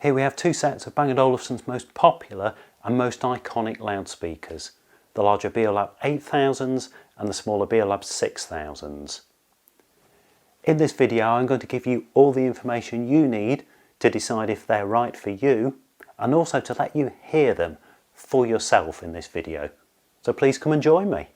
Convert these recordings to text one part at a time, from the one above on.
Here we have two sets of Bang & Olufsen's most popular and most iconic loudspeakers, the larger Beolab 8000s and the smaller Beolab 6000s. In this video I'm going to give you all the information you need to decide if they're right for you, and also to let you hear them for yourself in this video. So please come and join me.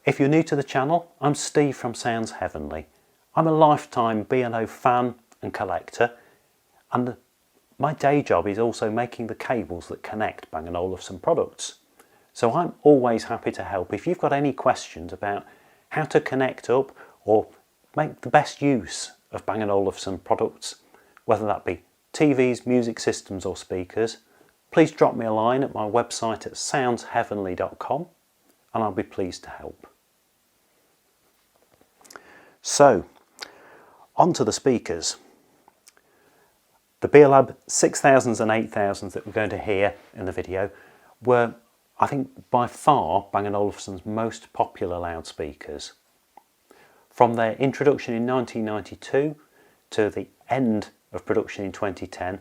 If you're new to the channel, I'm Steve from Sounds Heavenly. I'm a lifetime B&O fan and collector, and my day job is also making the cables that connect Bang & Olufsen products. So I'm always happy to help if you've got any questions about how to connect up or make the best use of Bang & Olufsen products, whether that be TVs, music systems or speakers. Please drop me a line at my website at soundsheavenly.com and I'll be pleased to help. So, on to the speakers. The Beolab 6000s and 8000s that we're going to hear in the video were, I think, by far Bang & Olufsen's most popular loudspeakers. From their introduction in 1992 to the end of production in 2010,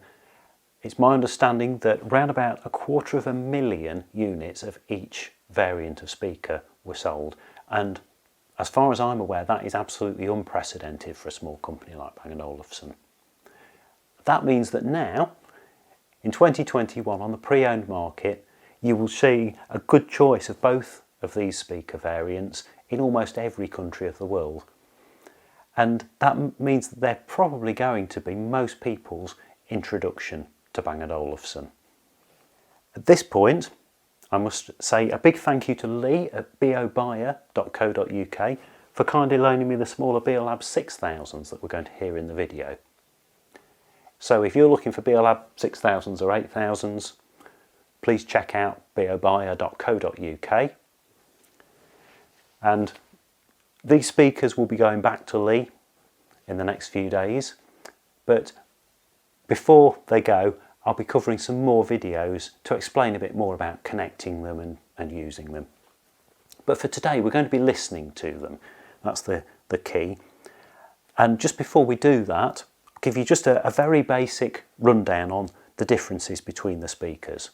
it's my understanding that around about 250,000 units of each variant of speaker were sold, and as far as I'm aware, that is absolutely unprecedented for a small company like Bang & Olufsen. That means that now, in 2021, on the pre-owned market, you will see a good choice of both of these speaker variants in almost every country of the world. And that means that they're probably going to be most people's introduction to Bang & Olufsen. At this point, I must say a big thank you to Lee at bobuyer.co.uk for kindly loaning me the smaller Beolab 6000s that we're going to hear in the video. So if you're looking for Beolab 6000s or 8000s, please check out bobuyer.co.uk. And these speakers will be going back to Lee in the next few days, but before they go, I'll be covering some more videos to explain a bit more about connecting them and using them. But for today we're going to be listening to them. That's the key. And just before we do that, I'll give you just a very basic rundown on the differences between the speakers.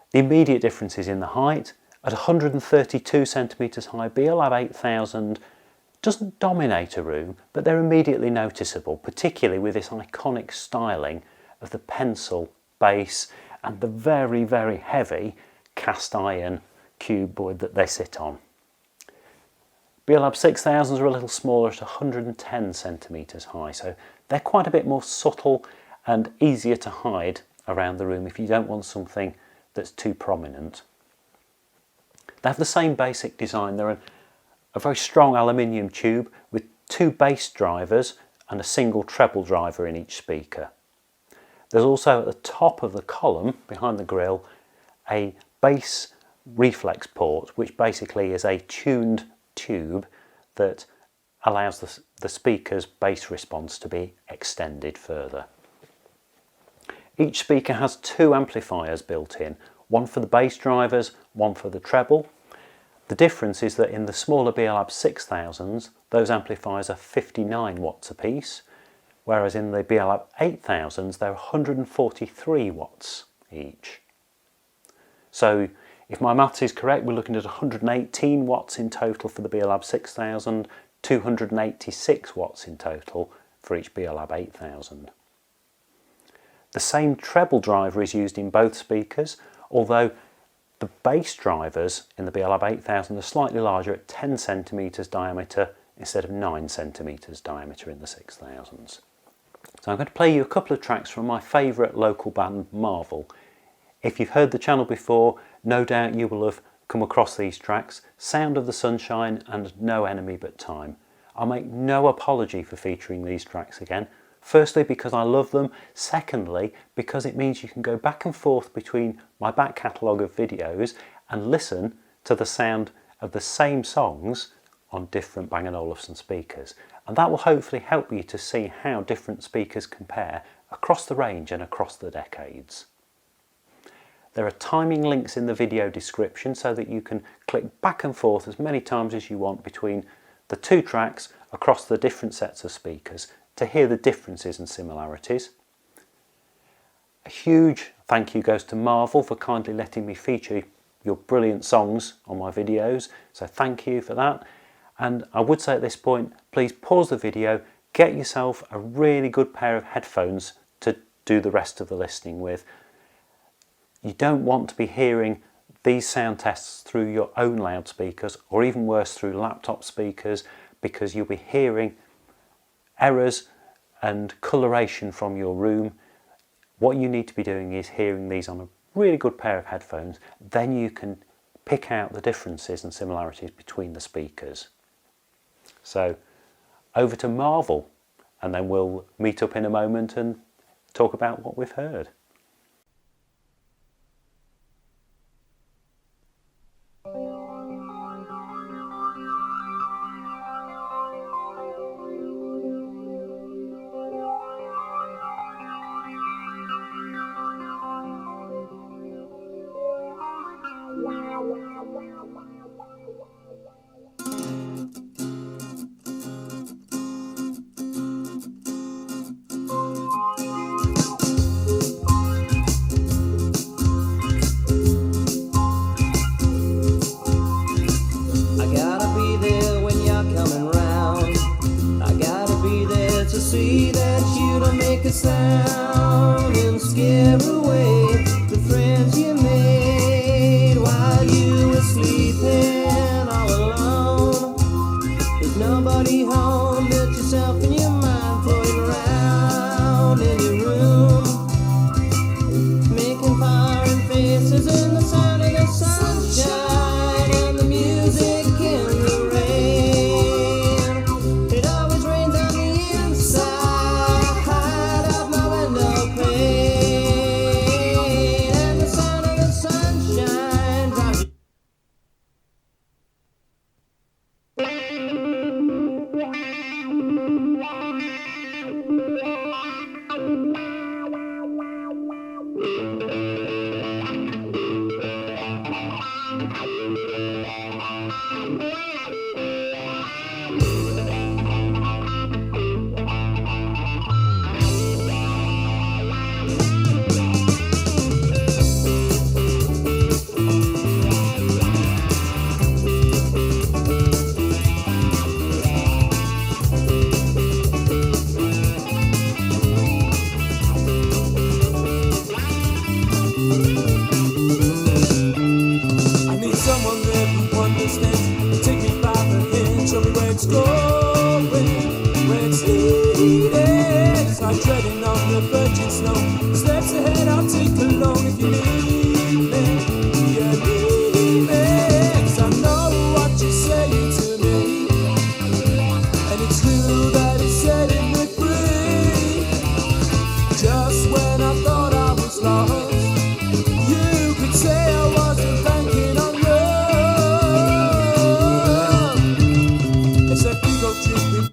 The immediate differences in the height. At 132 centimetres high, Beolab 8000 doesn't dominate a room, but they're immediately noticeable, particularly with this iconic styling of the pencil base and the very, very heavy cast iron cube board that they sit on. Beolab 6000s are a little smaller at 110 centimetres high, so they're quite a bit more subtle and easier to hide around the room if you don't want something that's too prominent. They have the same basic design. They're a very strong aluminium tube with two bass drivers and a single treble driver in each speaker. There's also at the top of the column behind the grille a bass reflex port, which basically is a tuned tube that allows the speaker's bass response to be extended further. Each speaker has two amplifiers built in, one for the bass drivers, one for the treble. The difference is that in the smaller Beolab 6000s, those amplifiers are 59 watts apiece, whereas in the Beolab 8000s they're 143 watts each. So if my maths is correct, we're looking at 118 watts in total for the Beolab 6000, 286 watts in total for each Beolab 8000. The same treble driver is used in both speakers, although the bass drivers in the Beolab 8000 are slightly larger at 10 centimetres diameter instead of 9 centimetres diameter in the 6000s. So I'm going to play you a couple of tracks from my favourite local band, Marvel. If you've heard the channel before, no doubt you will have come across these tracks, Sound of the Sunshine and No Enemy But Time. I'll make no apology for featuring these tracks again. Firstly, because I love them. Secondly, because it means you can go back and forth between my back catalogue of videos and listen to the sound of the same songs on different Bang & Olufsen speakers. And that will hopefully help you to see how different speakers compare across the range and across the decades. There are timing links in the video description so that you can click back and forth as many times as you want between the two tracks across the different sets of speakers to hear the differences and similarities. A huge thank you goes to Marvel for kindly letting me feature your brilliant songs on my videos, so thank you for that. And I would say at this point, please pause the video, get yourself a really good pair of headphones to do the rest of the listening with. You don't want to be hearing these sound tests through your own loudspeakers, or even worse through laptop speakers, because you'll be hearing errors and coloration from your room. What you need to be doing is hearing these on a really good pair of headphones, then you can pick out the differences and similarities between the speakers. So over to Marvel, and then we'll meet up in a moment and talk about what we've heard. See that you don't make a sound and scare away the friends you made while you were sleeping all alone. There's nobody home but yourself and your mind floating around in your room, making foreign faces in the sound of the sunshine and the music in the rain. It always rains on the inside of my window pane, and the sound of the sunshine drives you. I need someone there who understands. Take me by the hand, show me where it's going, where it's leading. It's like treading on the virgin snow. Steps ahead, I'll take along if you need me. Yeah, need me. 'Cause I know what you're saying to me, and it's true that it's setting me free. Just when I thought I was lost, you could say I wasn't banking on love. Except we go tripping.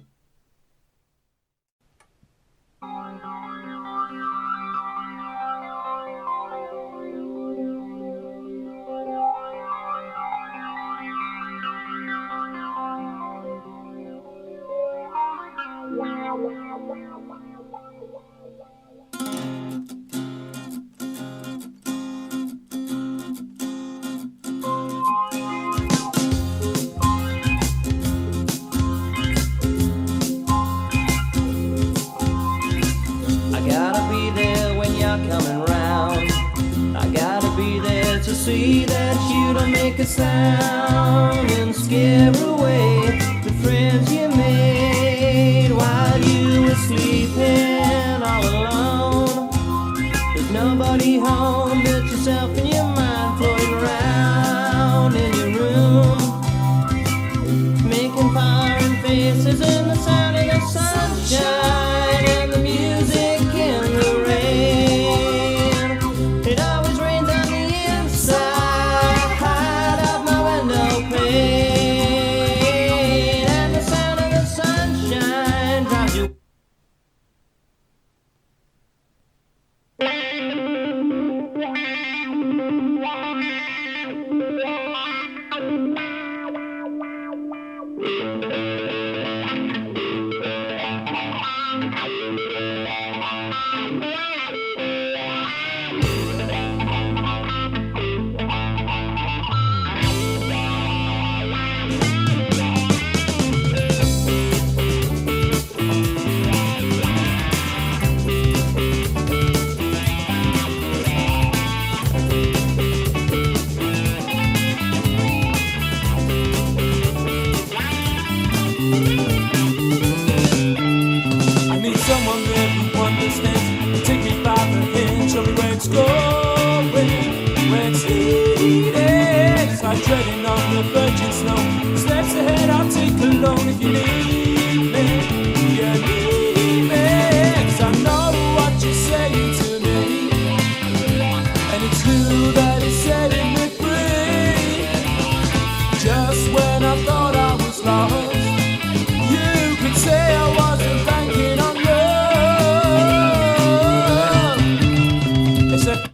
I gotta be there when you're coming round. I gotta be there to see that you don't make a sound and scare away the friends you made while you were sleeping all alone. There's nobody home but yourself and your mind floating around in your room, making foreign faces in the sound of the sunshine and the music in the rain. It always rains on the inside of my window pane, treading on the virgin snow. Steps ahead, I'll take a loan if you need me. You need me, 'cause I know what you're saying to me, and it's you that is setting me free. Just when I thought I was lost, you could say I wasn't banking on love. It's a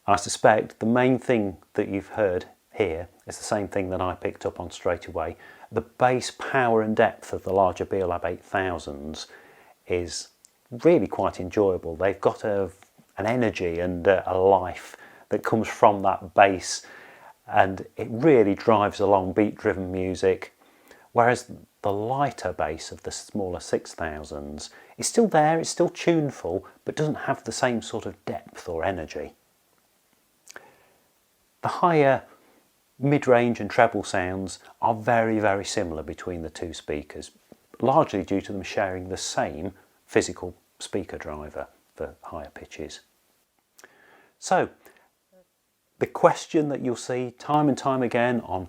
I suspect the main thing that you've heard here is the same thing that I picked up on straight away. The bass power and depth of the larger Beolab 8000s is really quite enjoyable. They've got an energy and a life that comes from that bass, and it really drives along beat-driven music, whereas the lighter bass of the smaller 6000s is still there, it's still tuneful, but doesn't have the same sort of depth or energy. The higher mid-range and treble sounds are very, very similar between the two speakers, largely due to them sharing the same physical speaker driver for higher pitches. So, the question that you'll see time and time again on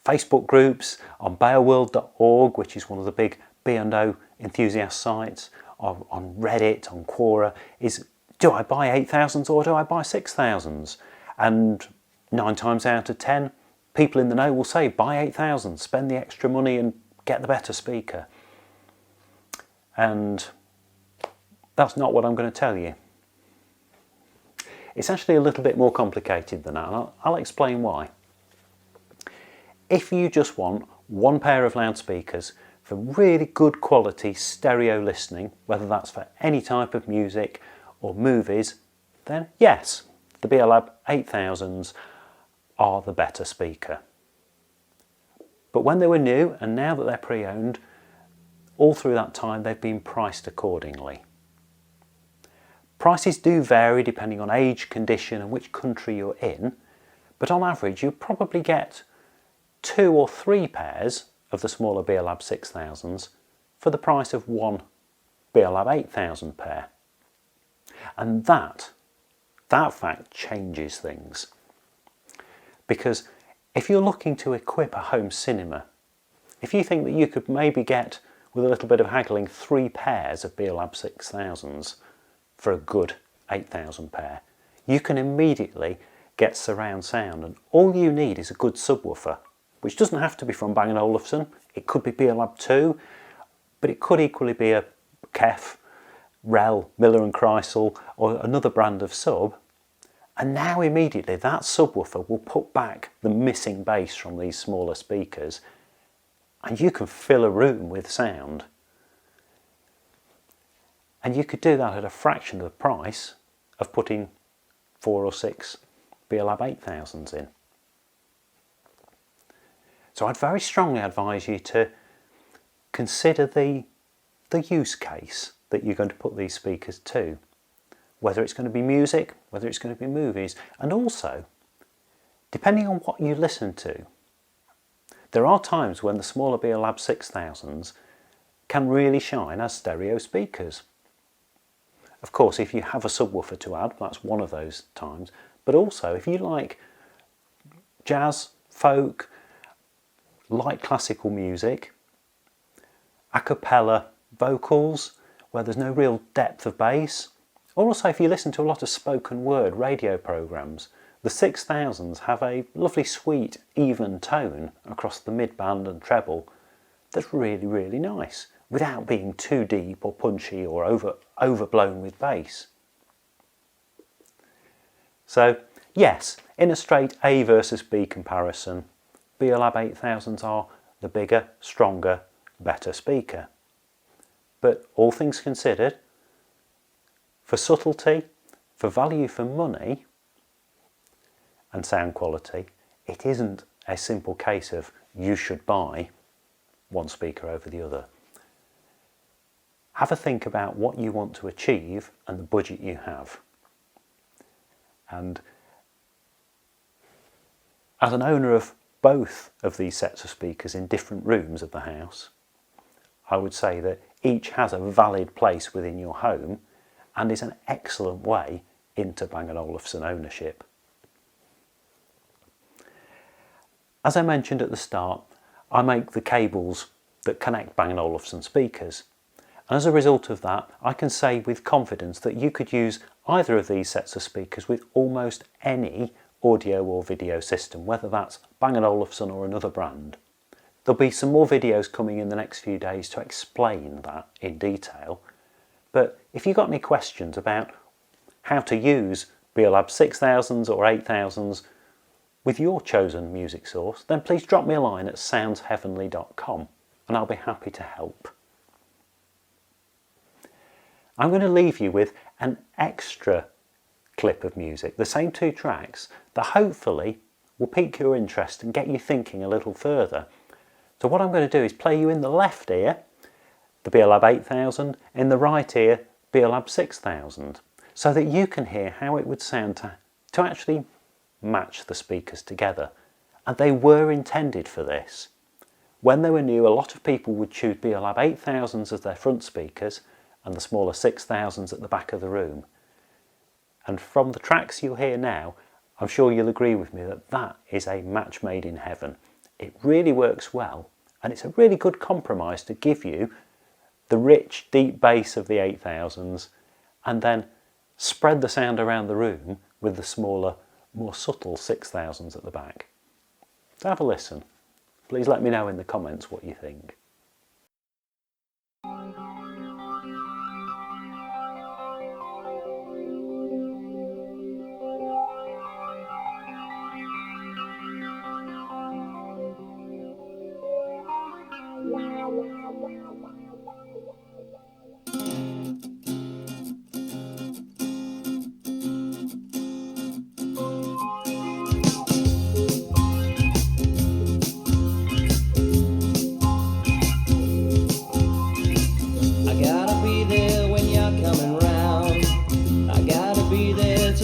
Facebook groups, on beowworld.org, which is one of the big B&O enthusiast sites, on Reddit, on Quora, is, do I buy 8000s or do I buy 6000s? And 9 times out of 10, people in the know will say, buy 8000, spend the extra money and get the better speaker. And that's not what I'm going to tell you. It's actually a little bit more complicated than that, and I'll explain why. If you just want one pair of loudspeakers for really good quality stereo listening, whether that's for any type of music or movies, then yes, the Beolab 8000s are the better speaker. But when they were new, and now that they're pre-owned, all through that time they've been priced accordingly. Prices do vary depending on age, condition and which country you're in, but on average you'll probably get 2 or 3 pairs of the smaller Beolab 6000s for the price of one Beolab 8000 pair. And that fact changes things. Because if you're looking to equip a home cinema, if you think that you could maybe get, with a little bit of haggling, 3 pairs of Beolab 6000s for a good 8000 pair, you can immediately get surround sound, and all you need is a good subwoofer, which doesn't have to be from Bang Olufsen. It could be Beolab 2, but it could equally be a Kef, Rel, Miller and Kreisel, or another brand of sub. And now immediately that subwoofer will put back the missing bass from these smaller speakers, and you can fill a room with sound. And you could do that at a fraction of the price of putting 4 or 6 Beolab 8000s in. So I'd very strongly advise you to consider the use case that you're going to put these speakers to. Whether it's going to be music, whether it's going to be movies, and also, depending on what you listen to, there are times when the smaller Beolab 6000s can really shine as stereo speakers. Of course, if you have a subwoofer to add, that's one of those times, but also if you like jazz, folk, light classical music, a cappella vocals, where there's no real depth of bass, or also if you listen to a lot of spoken word radio programs, the 6000s have a lovely sweet even tone across the mid-band and treble that's really, really nice, without being too deep or punchy or overblown with bass. So yes, in a straight A versus B comparison, Beolab 8000s are the bigger, stronger, better speaker. But all things considered, for subtlety, for value for money and sound quality, it isn't a simple case of you should buy one speaker over the other. Have a think about what you want to achieve and the budget you have. And as an owner of both of these sets of speakers in different rooms of the house, I would say that each has a valid place within your home and is an excellent way into Bang & Olufsen ownership. As I mentioned at the start, I make the cables that connect Bang Olufsen speakers. And as a result of that, I can say with confidence that you could use either of these sets of speakers with almost any audio or video system, whether that's Bang & Olufsen or another brand. There'll be some more videos coming in the next few days to explain that in detail. But if you've got any questions about how to use Beolab 6000s or 8000s with your chosen music source, then please drop me a line at soundsheavenly.com and I'll be happy to help. I'm going to leave you with an extra clip of music, the same 2 tracks, that hopefully will pique your interest and get you thinking a little further. So what I'm going to do is play you in the left ear the Beolab 8000, in the right ear Beolab 6000, so that you can hear how it would sound to actually match the speakers together. And they were intended for this. When they were new, a lot of people would choose Beolab 8000s as their front speakers and the smaller 6000s at the back of the room. And from the tracks you'll hear now, I'm sure you'll agree with me that that is a match made in heaven. It really works well, and it's a really good compromise to give you the rich, deep bass of the 8000s and then spread the sound around the room with the smaller, more subtle 6000s at the back. So have a listen. Please let me know in the comments what you think.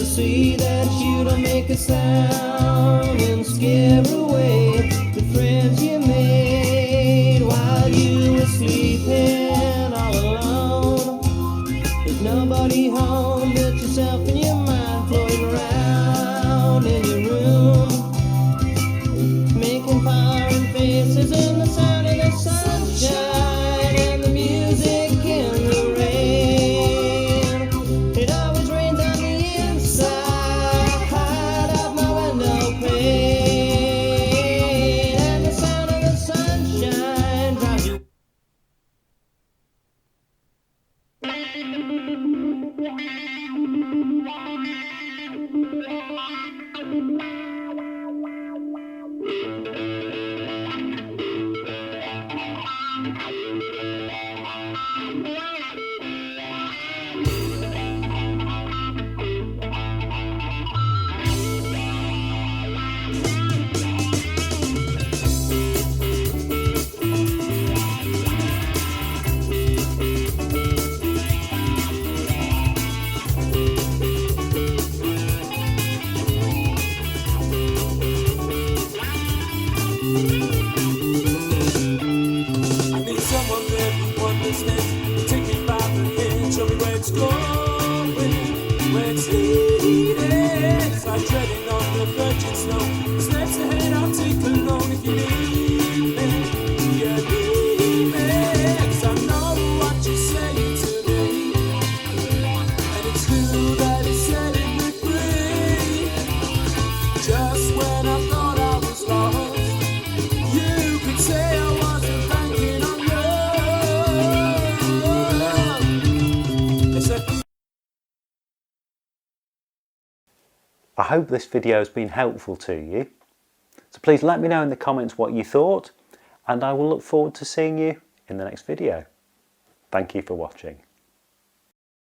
See that you don't make a sound and scare away the friends you made while you were sleeping all alone. There's nobody home but yourself and your mind floating around in your room, making foreign faces in the sound of the sunshine and the music in the rain. It always rains on the inside of my window pane, and the sound of the sunshine drives you. Take me by the hand, show me where it's going, where it's leading. So I'm treading on the virgin snow. Steps ahead, I'll take a loan if you need me. You need me, 'cause I know what you're saying to me, and it's true that it's setting me free. Just when I thought I was lost, you could say I wasn't banking on you. I hope this video has been helpful to you. So please let me know in the comments what you thought, and I will look forward to seeing you in the next video. Thank you for watching.